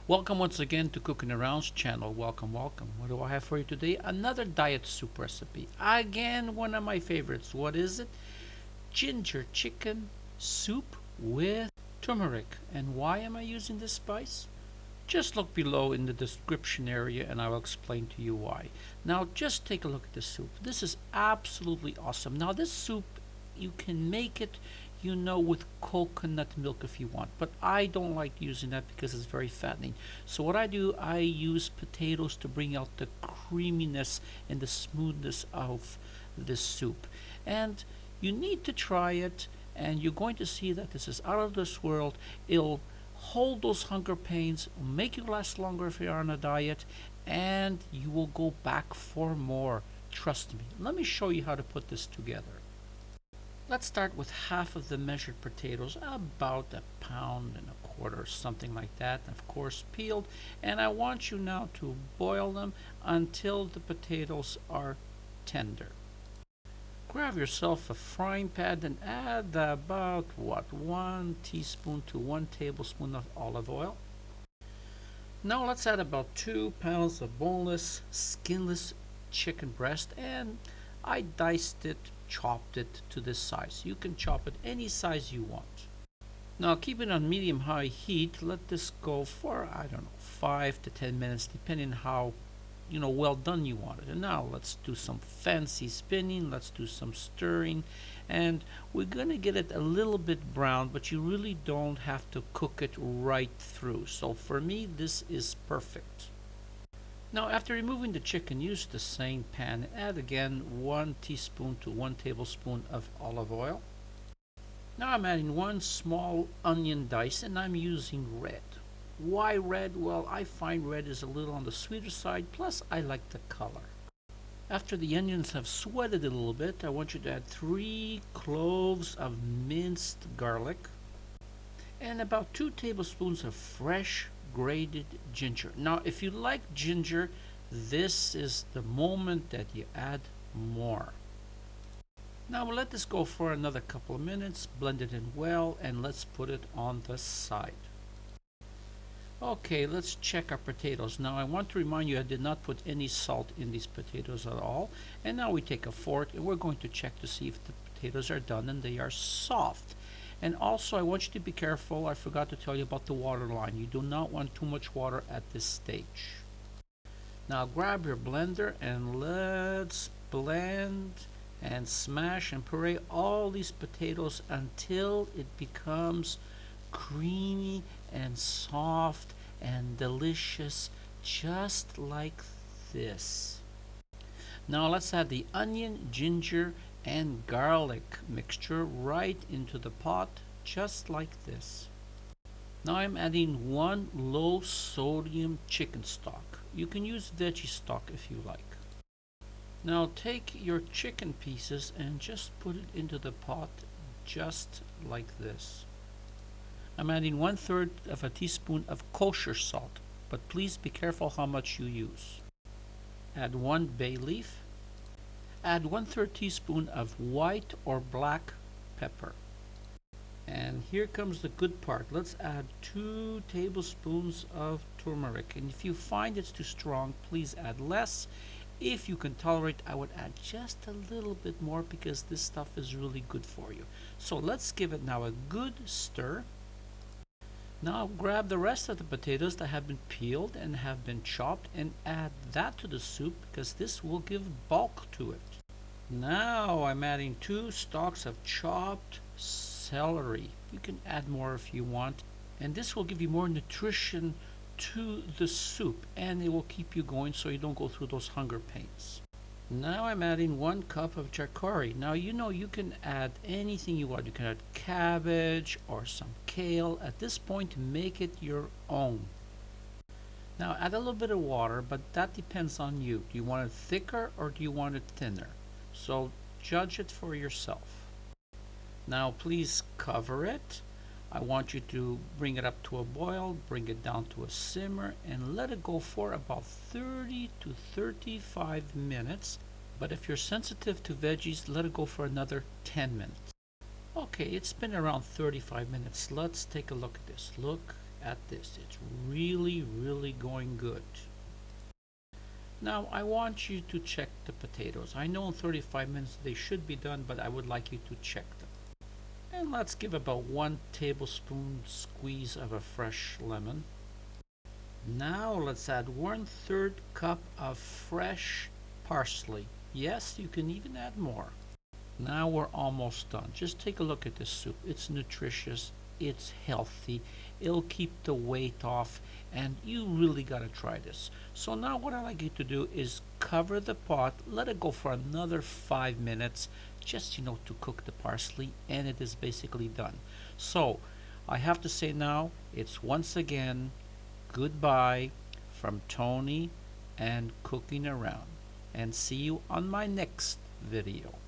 Welcome once again to CookingaRound's channel. Welcome. What do I have for you today? Another diet soup recipe. Again, one of my favorites. What is it? Ginger chicken soup with turmeric. And why am I using this spice? Just look below in the description area and I will explain to you why. Now just take a look at the soup. This is absolutely awesome. Now this soup, you can make it with coconut milk if you want, but I don't like using that because it's very fattening. So what I do, I use potatoes to bring out the creaminess and the smoothness of this soup. And you need to try it, and you're going to see that this is out of this world. It'll hold those hunger pains, make you last longer if you're on a diet, and you will go back for more. Trust me. Let me show you how to put this together. Let's start with half of the measured potatoes, about 1.25 pounds, something like that, of course peeled. And I want you now to boil them until the potatoes are tender. Grab yourself a frying pan and add about 1 teaspoon to 1 tablespoon of olive oil. Now let's add about 2 pounds of boneless, skinless chicken breast, and I diced it, chopped it to this size. You can chop it any size you want. Now keep it on medium-high heat. Let this go for, 5 to 10 minutes, depending how well done you want it. And now let's do some fancy spinning. Let's do some stirring, and we're gonna get it a little bit brown, but you really don't have to cook it right through. So for me, this is perfect. Now after removing the chicken, use the same pan. Add again 1 teaspoon to 1 tablespoon of olive oil. Now I'm adding 1 small onion dice, and I'm using red. Why red? Well, I find red is a little on the sweeter side, plus I like the color. After the onions have sweated a little bit, I want you to add 3 cloves of minced garlic and about 2 tablespoons of fresh grated ginger. Now if you like ginger, this is the moment that you add more. Now we'll let this go for another couple of minutes, blend it in well, and let's put it on the side. Okay, let's check our potatoes. Now I want to remind you I did not put any salt in these potatoes at all. And now we take a fork and we're going to check to see if the potatoes are done and they are soft. And also I want you to be careful, I forgot to tell you about the water line. You do not want too much water at this stage. Now grab your blender and let's blend and smash and puree all these potatoes until it becomes creamy and soft and delicious, just like this. Now let's add the onion, ginger, and garlic mixture right into the pot, just like this. Now I'm adding 1 low sodium chicken stock. You can use veggie stock if you like. Now take your chicken pieces and just put it into the pot, just like this. I'm adding 1/3 of a teaspoon of kosher salt, but please be careful how much you use. Add 1 bay leaf. Add 1/3 teaspoon of white or black pepper. And here comes the good part. Let's add 2 tablespoons of turmeric. And if you find it's too strong, please add less. If you can tolerate, I would add just a little bit more because this stuff is really good for you. So let's give it now a good stir. Now grab the rest of the potatoes that have been peeled and have been chopped and add that to the soup because this will give bulk to it. Now I'm adding 2 stalks of chopped celery. You can add more if you want, and this will give you more nutrition to the soup and it will keep you going so you don't go through those hunger pains. Now I'm adding 1 cup of charcuterie. Now you can add anything you want. You can add cabbage or some kale. At this point, make it your own. Now add a little bit of water, but that depends on you. Do you want it thicker or do you want it thinner? So judge it for yourself. Now please cover it. I want you to bring it up to a boil, bring it down to a simmer, and let it go for about 30 to 35 minutes. But if you're sensitive to veggies, let it go for another 10 minutes. Okay, it's been around 35 minutes. Let's take a look at this. Look at this. It's really, really going good. Now I want you to check the potatoes. I know in 35 minutes they should be done, but I would like you to check them. And let's give about 1 tablespoon squeeze of a fresh lemon. Now let's add 1/3 cup of fresh parsley. Yes, you can even add more. Now we're almost done. Just take a look at this soup. It's nutritious, it's healthy, it'll keep the weight off, and you really gotta try this. So now what I like you to do is cover the pot, let it go for another 5 minutes, just to cook the parsley, and it is basically done. So I have to say now, it's once again goodbye from Tony and Cooking Around, and see you on my next video.